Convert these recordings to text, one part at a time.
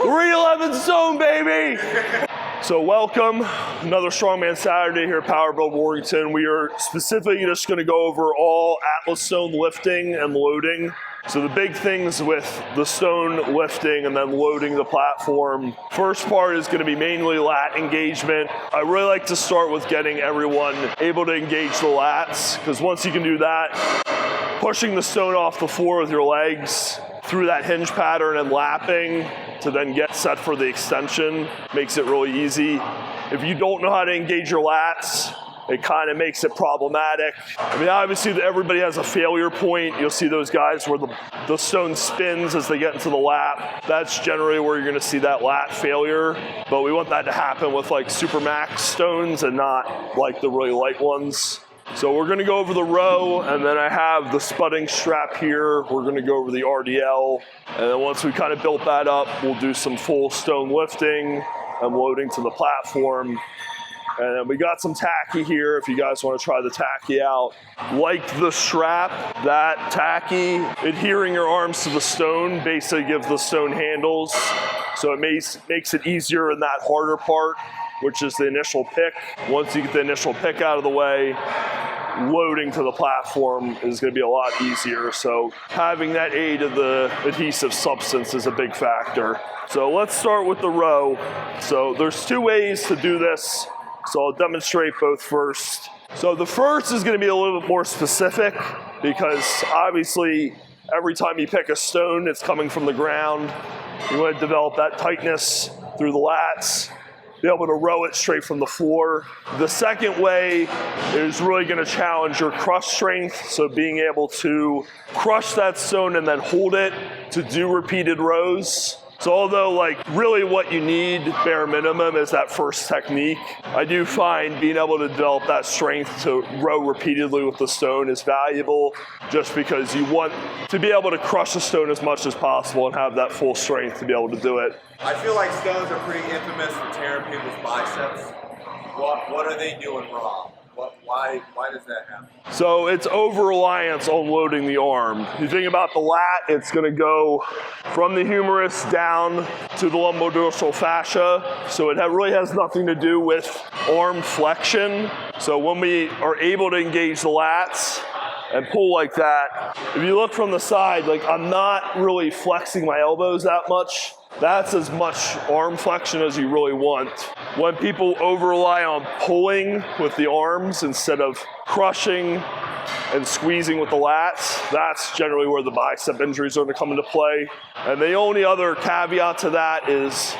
311 stone, baby! So welcome, another Strongman Saturday here at PWRBLD Warrington. We are specifically just going to go over all Atlas stone lifting and loading. So the big things with the stone lifting and then loading the platform. First part is going to be mainly lat engagement. I really like to start with getting everyone able to engage the lats, because once you can do that, pushing the stone off the floor with your legs through that hinge pattern and lapping to then get set for the extension makes it really easy. If you don't know how to engage your lats, it kind of makes it problematic. I mean, obviously everybody has a failure point. You'll see those guys where the stone spins as they get into the lap. That's generally where you're gonna see that lat failure. But we want that to happen with like Supermax stones and not like the really light ones. So we're gonna go over the row, and then I have the spudding strap here. We're gonna go over the RDL. And then once we kind of built that up, we'll do some full stone lifting and loading to the platform. And then we got some tacky here if you guys want to try the tacky out. Like the strap, that tacky, adhering your arms to the stone basically gives the stone handles. So it makes it easier in that harder part, which is the initial pick. Once you get the initial pick out of the way, loading to the platform is going to be a lot easier. So having that aid of the adhesive substance is a big factor. So let's start with the row. So there's two ways to do this. So I'll demonstrate both first. So the first is going to be a little bit more specific, because obviously every time you pick a stone, it's coming from the ground. You want to develop that tightness through the lats, be able to row it straight from the floor. The second way is really going to challenge your crush strength. So being able to crush that stone and then hold it to do repeated rows. So although like really what you need bare minimum is that first technique, I do find being able to develop that strength to row repeatedly with the stone is valuable, just because you want to be able to crush the stone as much as possible and have that full strength to be able to do it. I feel like stones are pretty infamous for tearing people's biceps. What are they doing wrong? Why does that happen? So it's over-reliance on loading the arm. You think about the lat, it's gonna go from the humerus down to the lumbodorsal fascia. So it really has nothing to do with arm flexion. So when we are able to engage the lats and pull like that, if you look from the side, like I'm not really flexing my elbows that much. That's as much arm flexion as you really want. When people over-rely on pulling with the arms instead of crushing and squeezing with the lats, that's generally where the bicep injuries are going to come into play. And the only other caveat to that is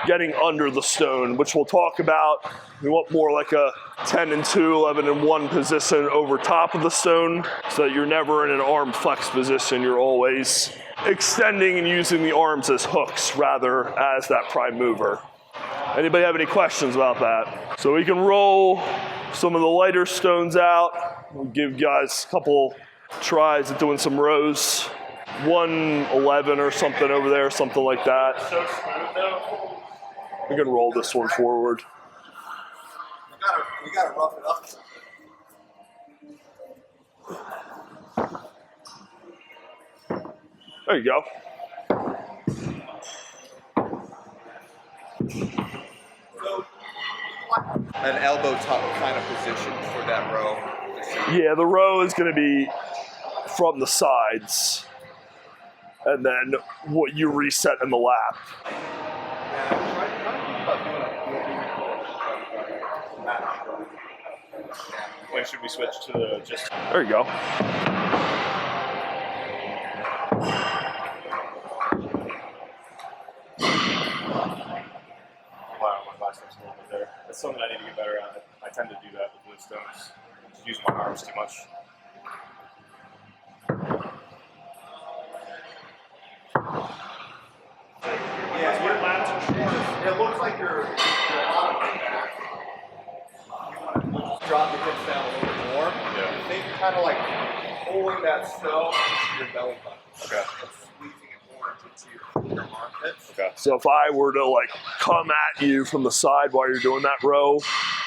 getting under the stone, which we'll talk about. We want more like a 10 and 2, 11 and 1 position over top of the stone, so that you're never in an arm flex position. You're always extending and using the arms as hooks rather as that prime mover. Anybody have any questions about that? So we can roll some of the lighter stones out. We'll give guys a couple tries at doing some rows. 111 or something over there, something like that. So smooth though. We can roll this one forward. We gotta rough it up. There you go. So, an elbow tuck kind of position for that row. Yeah, the row is going to be from the sides, and then what you reset in the lap. When should we switch to the just? There you go. Wow, my biceps a little bit there. That's something I need to get better at. I tend to do that with those stones. Just use my arms too much. Yeah, your lats are short. It looks like you're on it. You want to drop your hips down a little bit more. Yeah. Think kind of like pulling that stone into your belly button. Okay. And squeezing it more into your armpits. Okay. So if I were to like come at you from the side while you're doing that row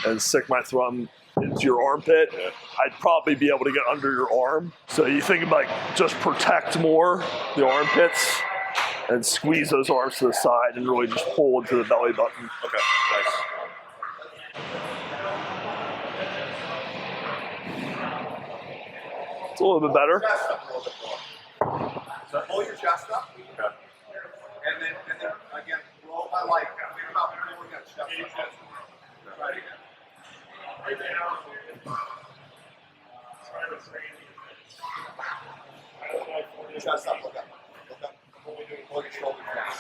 and stick my thumb into your armpit, Yeah. I'd probably be able to get under your arm. So you think about like just protect more the armpits and squeeze those arms to the side and really just pull into the belly button. Okay, nice. It's a little bit better. Chest up a little bit more. So pull your chest up. Okay. And then again, roll my leg. Think about pulling that chest up. Try it again. Chest up, look up. Look up. Pull your shoulders down.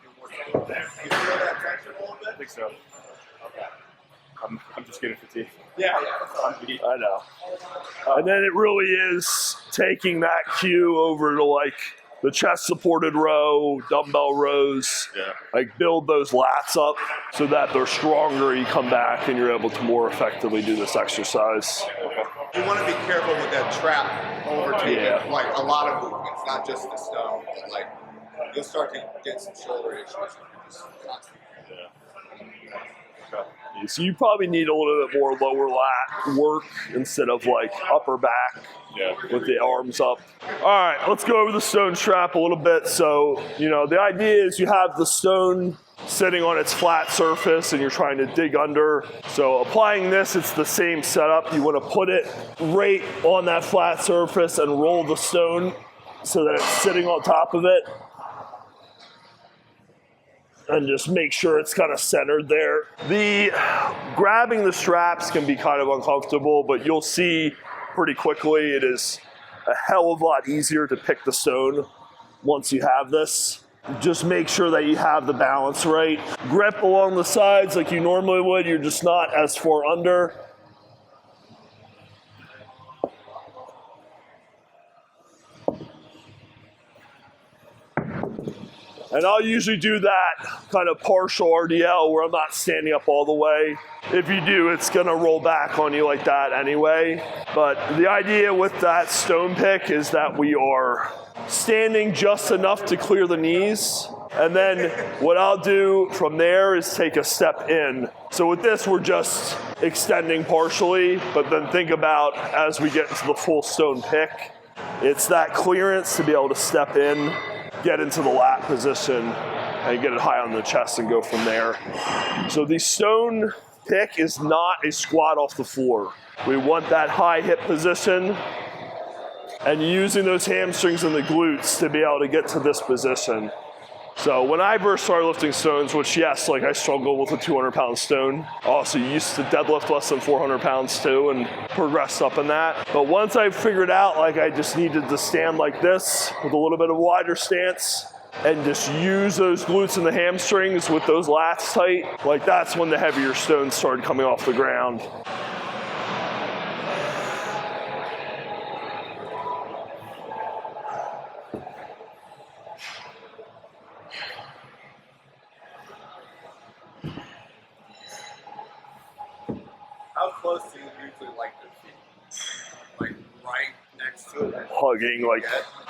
You feel that tension a little I bit? think so. Okay. I'm just getting fatigued. Yeah, that's all right. I know. And then it really is taking that cue over to like the chest supported row, dumbbell rows, Yeah. like build those lats up so that they're stronger. You come back and you're able to more effectively do this exercise. You want to be careful with that trap overtaking, Yeah. like a lot of movements, not just the stone, but like you'll start to get some shoulder issues if you're just constantly. Okay. So you probably need a little bit more lower lat work instead of like upper back Yeah. with the arms up. All right, let's go over the stone strap a little bit. So, you know, the idea is you have the stone sitting on its flat surface and you're trying to dig under. So applying this, it's the same setup. You want to put it right on that flat surface and roll the stone so that it's sitting on top of it. And just make sure it's kind of centered there. Grabbing the straps can be kind of uncomfortable, but you'll see pretty quickly it is a hell of a lot easier to pick the stone once you have this. Just make sure that you have the balance right. Grip along the sides like you normally would, you're just not as far under. And I'll usually do that kind of partial RDL where I'm not standing up all the way. If you do, it's gonna roll back on you like that anyway. But the idea with that stone pick is that we are standing just enough to clear the knees. And then what I'll do from there is take a step in. So with this, we're just extending partially, but then think about as we get into the full stone pick, it's that clearance to be able to step in, get into the lat position, and get it high on the chest and go from there. So the stone pick is not a squat off the floor. We want that high hip position and using those hamstrings and the glutes to be able to get to this position. So when I first started lifting stones, which yes, like I struggled with a 200-pound stone. Also used to deadlift less than 400 pounds too and progressed up in that. But once I figured out like I just needed to stand like this with a little bit of wider stance and just use those glutes and the hamstrings with those lats tight, like that's when the heavier stones started coming off the ground. How close do you usually like to be? Like right next to it? Hugging, like,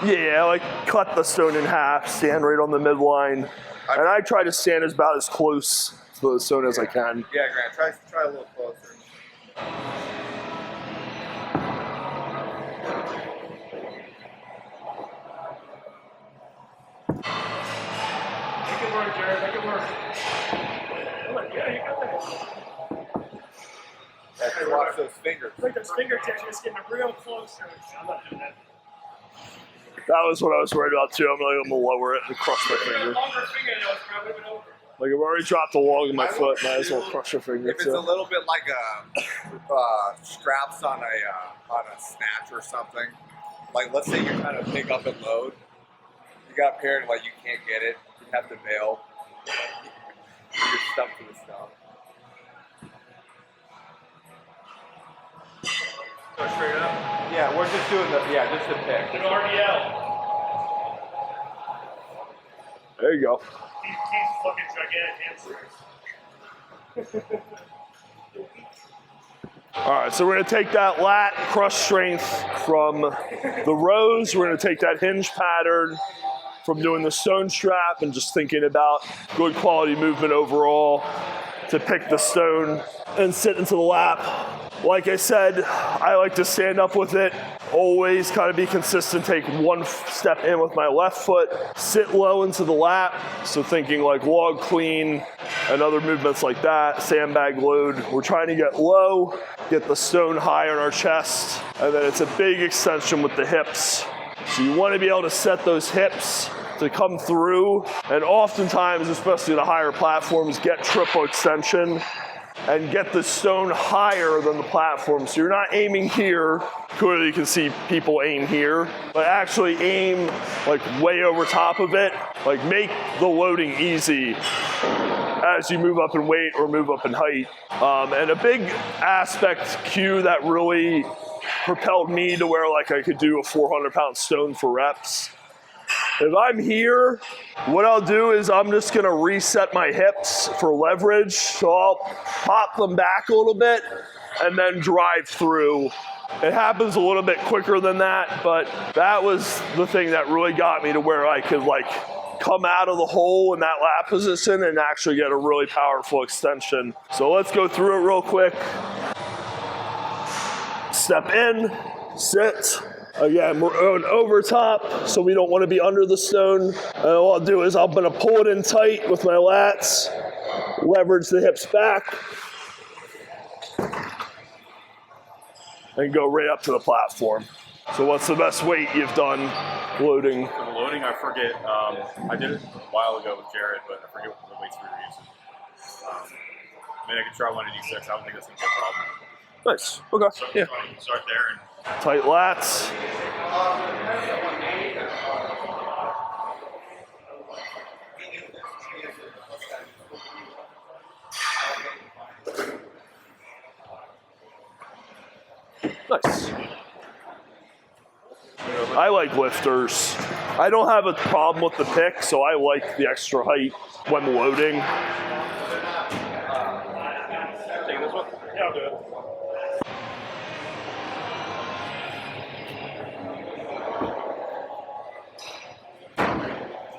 yeah, like cut the stone in half, stand right on the midline. And I try to stand about as close to the stone as I can. Yeah, Grant, try a little closer. Make it work, Jared. Make it work. Yeah, you got that. Yeah, watch those fingers. Look, those fingertips just getting real close. I'm not doing that. That was what I was worried about too. I'm gonna lower it and crush my If you had finger. a longer fingernails, probably went over. Like I've already dropped a log in my foot, might as well crush your finger If it's too. a little bit like straps on a snatch or something, like let's say you're trying to pick up and load, you got paired like you can't get it, you have to bail, you're stuck to the stone. Go straight up. Yeah, we're just doing just the pick. An RDL. There you go. These fucking gigantic hamsters. All right, so we're gonna take that lat crush strength from the rows. We're gonna take that hinge pattern from doing the stone strap and just thinking about good quality movement overall to pick the stone and sit into the lap. Like I said, I like to stand up with it, always kind of be consistent, take one step in with my left foot, sit low into the lap, so thinking like log clean and other movements like that, sandbag load. We're trying to get low, get the stone high on our chest, and then it's a big extension with the hips. So you want to be able to set those hips to come through, and oftentimes, especially the higher platforms, get triple extension and get the stone higher than the platform. So you're not aiming here. Clearly you can see people aim here, but actually aim like way over top of it. Like make the loading easy as you move up in weight or move up in height. And a big aspect cue that really propelled me to where like I could do a 400-pound stone for reps. If I'm here, what I'll do is I'm just gonna reset my hips for leverage. So I'll pop them back a little bit and then drive through. It happens a little bit quicker than that, but that was the thing that really got me to where I could like come out of the hole in that lap position and actually get a really powerful extension. So let's go through it real quick. Step in, sit. Again, we're going over top, so we don't want to be under the stone. And what I'll do is I'm going to pull it in tight with my lats, leverage the hips back, and go right up to the platform. So what's the best weight you've done loading? For the loading, I forget. I did it a while ago with Jared, but I forget what the weights we were using. I mean, I could try 186. I don't think that's going to be a problem. Nice. Okay. So Yeah. start there. And Tight lats. Nice. I like lifters. I don't have a problem with the pick, so I like the extra height when loading. take this one? Yeah, I'll do it.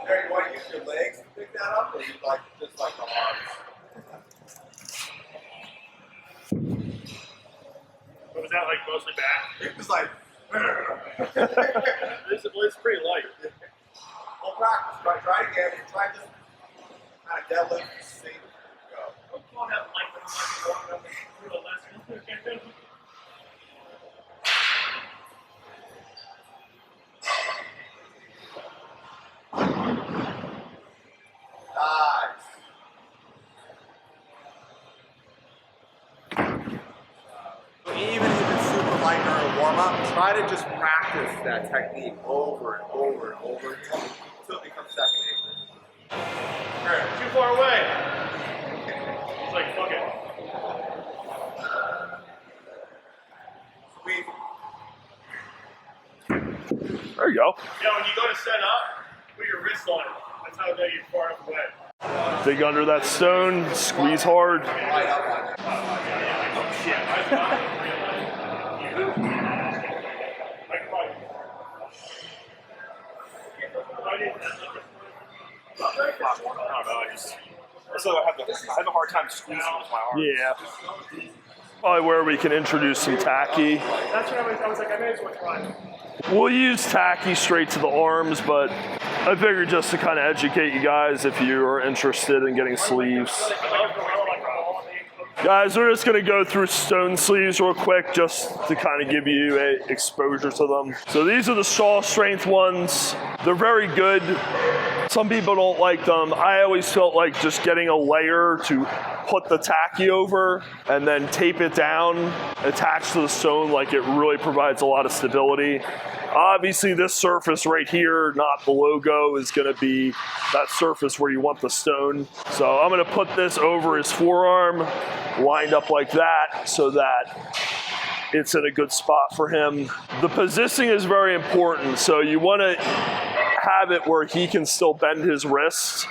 Jerry, you want to use your legs to pick that up, or you like just like the arms? What was that, like mostly back? It's like, It's pretty light. well, practice. Try again. Try just kind of deadlift. See. Go. I'm going to have like the walking up and through a lesson. Nice. Even if it's super light during a warm-up, try to just practice that technique over and over and over until it becomes second nature. Alright, too far away. It's like, fuck it. Squeeze. There you go. Yeah, when you go to set up, put your wrist on it. That's how they get far enough away. Dig under that stone, squeeze hard. Right up on it. Oh shit, I didn't realize. I probably. I don't know. I have a hard time squeezing with my arms. Yeah. Probably where we can introduce some tacky. That's what I was like, I may as well try. We'll use tacky straight to the arms, but I figured just to kind of educate you guys if you are interested in getting sleeves. Guys, we're just gonna go through stone sleeves real quick just to kind of give you a exposure to them. So these are the Shaw strength ones. They're very good. Some people don't like them. I always felt like just getting a layer to put the tacky over and then tape it down, attached to the stone, like it really provides a lot of stability. Obviously this surface right here, not the logo, is gonna be that surface where you want the stone. So I'm gonna put this over his forearm, lined up like that so that it's in a good spot for him. The positioning is very important. So you wanna have it where he can still bend his wrist.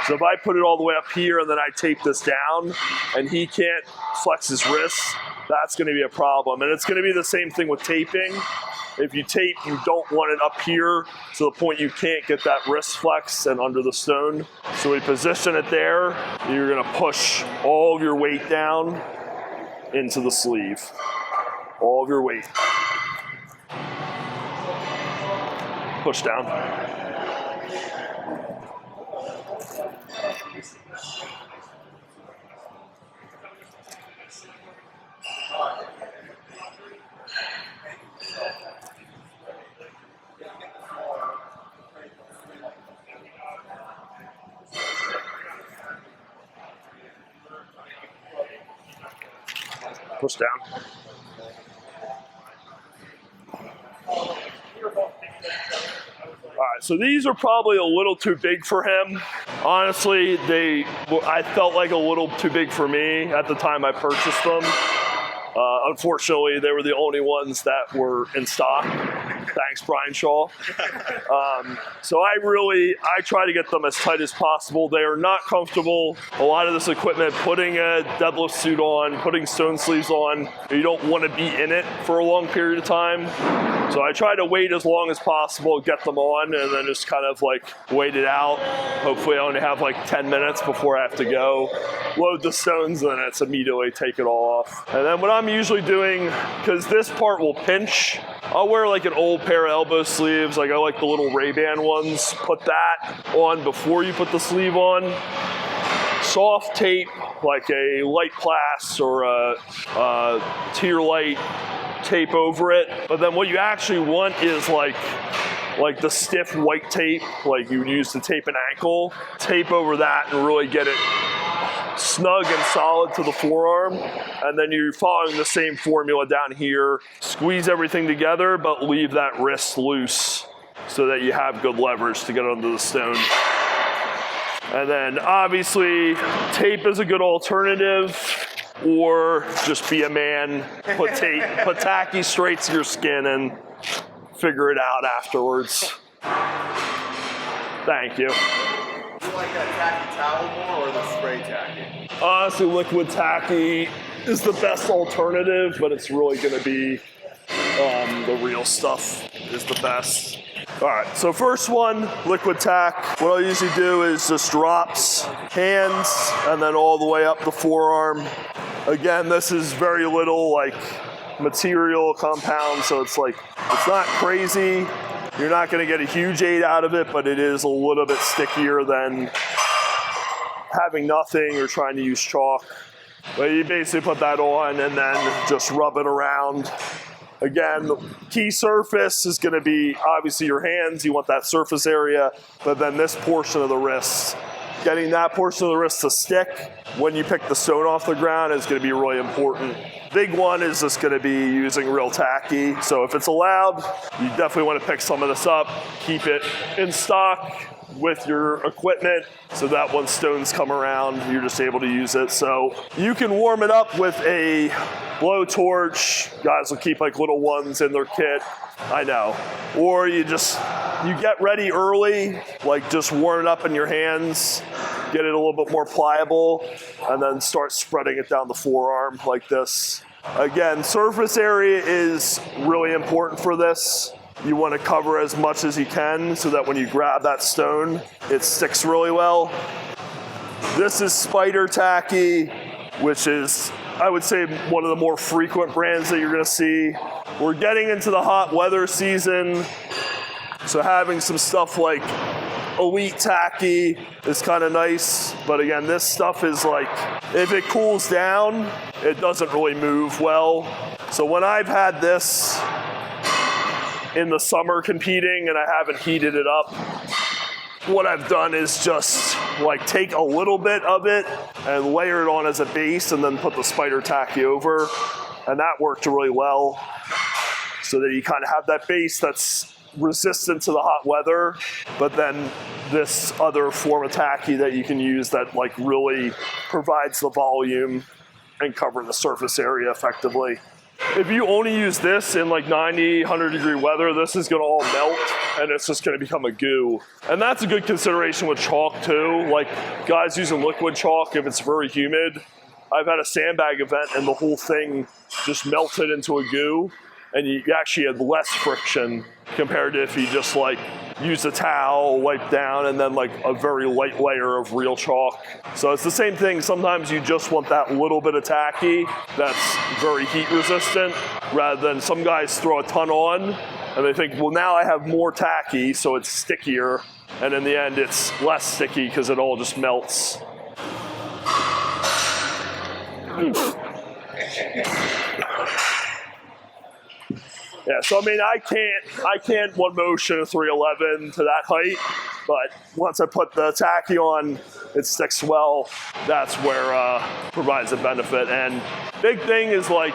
So if I put it all the way up here and then I tape this down and he can't flex his wrist, that's gonna be a problem. And it's gonna be the same thing with taping. If you tape, you don't want it up here to the point you can't get that wrist flex and under the stone. So we position it there. You're gonna push all of your weight down into the sleeve. All of your weight. Push down. Push down. All right, so these are probably a little too big for him. Honestly, I felt like a little too big for me at the time I purchased them. Unfortunately, they were the only ones that were in stock. Thanks, Brian Shaw. So I try to get them as tight as possible. They are not comfortable. A lot of this equipment, putting a deadlift suit on, putting stone sleeves on, you don't want to be in it for a long period of time. So I try to wait as long as possible, get them on, and then just kind of like wait it out. Hopefully I only have like 10 minutes before I have to go, load the stones, and then it's immediately take it all off. And then what I'm usually doing, because this part will pinch, I'll wear like an old pair of elbow sleeves, like I like the little Ray-Ban ones. Put that on before you put the sleeve on. Soft tape, like a light plast or a Tier Light tape over it. But then what you actually want is like the stiff white tape, like you would use to tape an ankle. Tape over that and really get it snug and solid to the forearm. And then you're following the same formula down here. Squeeze everything together, but leave that wrist loose so that you have good leverage to get under the stone. And then obviously tape is a good alternative, or just be a man, put tacky straight to your skin and figure it out afterwards. Thank you. Do you like that tacky towel more or the spray tacky? Honestly, liquid tacky is the best alternative, but it's really going to be the real stuff is the best. All right, so first one, liquid tack. What I usually do is just drops, hands, and then all the way up the forearm. Again, this is very little like material compound, so it's not crazy. You're not going to get a huge aid out of it, but it is a little bit stickier than having nothing or trying to use chalk. But you basically put that on and then just rub it around. Again, the key surface is going to be obviously your hands. You want that surface area, but then this portion of the wrist. Getting that portion of the wrist to stick when you pick the stone off the ground is going to be really important. Big one is just going to be using real tacky. So if it's allowed, you definitely want to pick some of this up, keep it in stock with your equipment so that when stones come around, you're just able to use it. So you can warm it up with a blowtorch. Guys will keep like little ones in their kit. I know. Or you get ready early, like just warm it up in your hands, get it a little bit more pliable, and then start spreading it down the forearm like this. Again, surface area is really important for this. You want to cover as much as you can so that when you grab that stone, it sticks really well. This is Spider Tacky, which is, I would say, one of the more frequent brands that you're going to see. We're getting into the hot weather season, so having some stuff like Elite Tacky is kind of nice. But again, this stuff is like, if it cools down, it doesn't really move well. So when I've had this in the summer competing and I haven't heated it up, what I've done is just like take a little bit of it and layer it on as a base and then put the Spider Tacky over. And that worked really well so that you kind of have that base that's resistant to the hot weather, but then this other form of tacky that you can use that like really provides the volume and cover the surface area effectively. If you only use this in like 90, 100 degree weather, this is gonna all melt and it's just gonna become a goo. And that's a good consideration with chalk too. Like guys using liquid chalk if it's very humid. I've had a sandbag event and the whole thing just melted into a goo. and you actually had less friction compared to if you just like use a towel, wipe down, and then like a very light layer of real chalk. So it's the same thing. Sometimes you just want that little bit of tacky that's very heat resistant, rather than some guys throw a ton on and they think, well, now I have more tacky, so it's stickier. And in the end, it's less sticky because it all just melts. Yeah, so I mean, I can't one motion a 311 to that height, but once I put the tacky on, it sticks well. That's where provides a benefit. And big thing is like,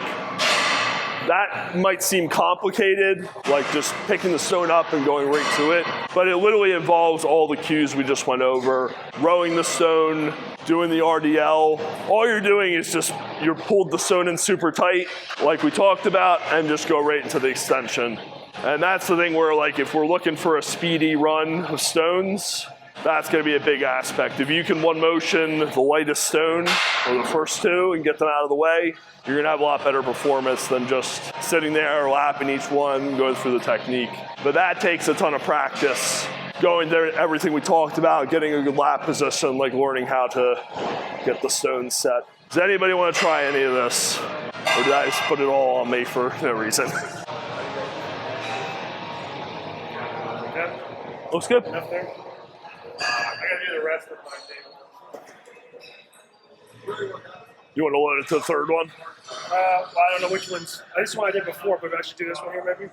that might seem complicated, like just picking the stone up and going right to it, but it literally involves all the cues we just went over. Rowing the stone, doing the RDL. All you're doing is just, you're pulled the stone in super tight, like we talked about, and just go right into the extension. And that's the thing where like, if we're looking for a speedy run of stones, that's gonna be a big aspect. If you can one motion the lightest stone, or the first two, and get them out of the way, you're gonna have a lot better performance than just sitting there, lapping each one, going through the technique. But that takes a ton of practice. Going there, everything we talked about, getting a good lap position, like learning how to get the stones set. Does anybody want to try any of this? Or did I just put it all on me for no reason? Looks good. Enough there? I gotta do the rest of my table. You want to load it to the third one? Well, I don't know which ones. This one I did before, but I should do this one here maybe.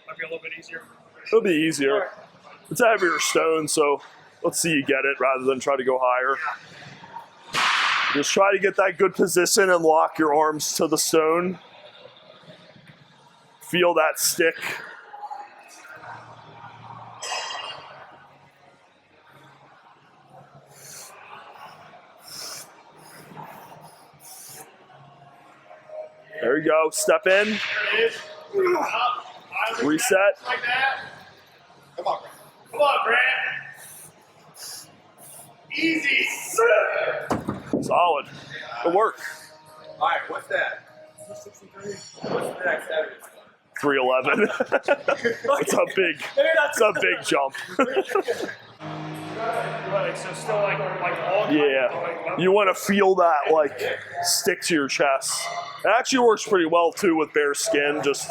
Might be a little bit easier. It'll be easier. It's a heavier stone, so let's see you get it rather than try to go higher. Just try to get that good position and lock your arms to the stone. Feel that stick. There you go. Step in. There it is. Up. Reset. Like that. Come on. Come on, Grant. Easy. Solid. Good work. All right, what's that? 63. What's the next Saturday? 311. It's a big jump. Right, so still like all Yeah. You want to feel that like stick to your chest. It actually works pretty well too with bare skin. Just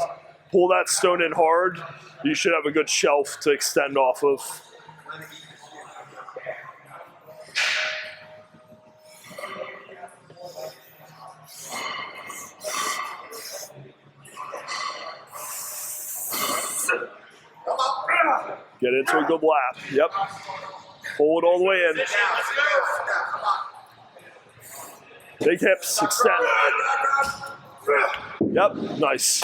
pull that stone in hard. You should have a good shelf to extend off of. Get into a good lap. Yep. Pull it all the way in. Big hips, extend. Yep, nice.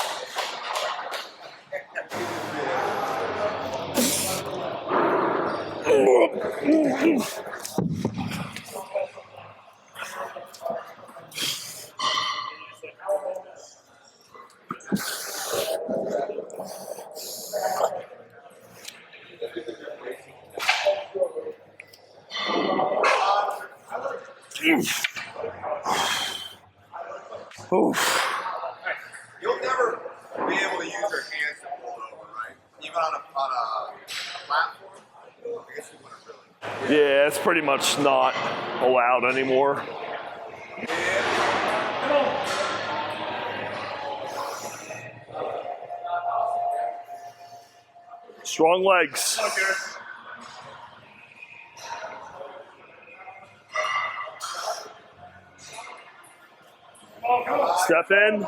Oof. You'll never be able to use your hands to pull it over, right? Even on a platform? I guess you wouldn't really. Yeah, it's pretty much not allowed anymore. Strong legs. Step in.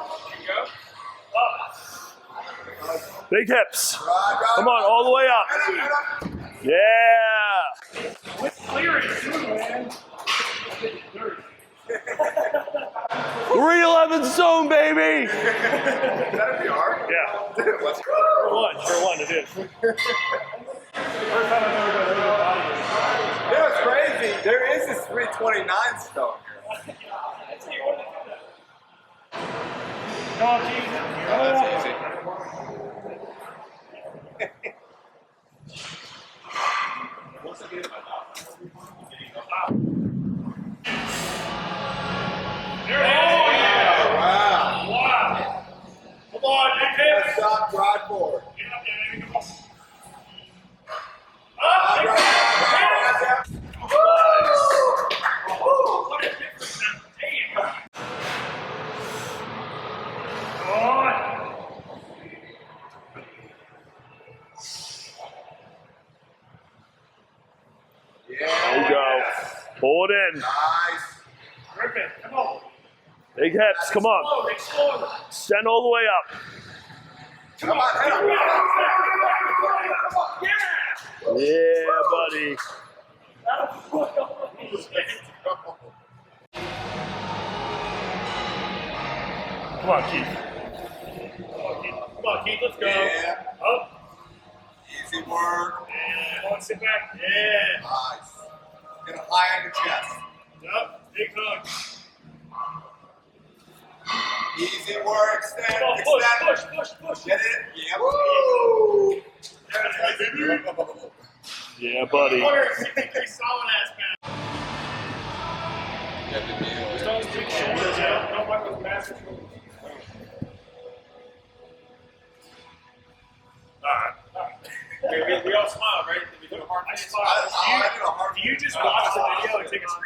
Big hips. Come on, all the way up. Yeah. clearance, man. 311 zone, baby. Is that a PR? Yeah. Let's go. For one, it is. First time I've ever done a real body. You know, it's crazy. There is this 329 stone here. No, it's easy. That's easy. There it is. Wow. Wow. Come on, big side forward. Get up there, baby. Come on. What a difference. Damn. Come on. Yeah. There you go. Pull it in. Nice. Rip it. Come on. Big hips. Come on. Explode. Send all the way up. Come on, head up. Yeah. Yeah, buddy. Come on, Keith. Come on, Keith. Let's go. Yeah. Up. Easy work. Yeah. Come on, sit back. Yeah. Nice. Get it high on your chest. Up. Big hug. Easy work. Extend. Come on, Extend. push. Get it? Yeah. Woo! That's right, baby. Yeah, buddy. 163 solid ass man. Get the deal. Just those big shoulders, yeah. Don't fuck with massive shoulders. We all smiled, right? We took a hard. I smiled. I did a hard. Do you just watch the video and take a screen?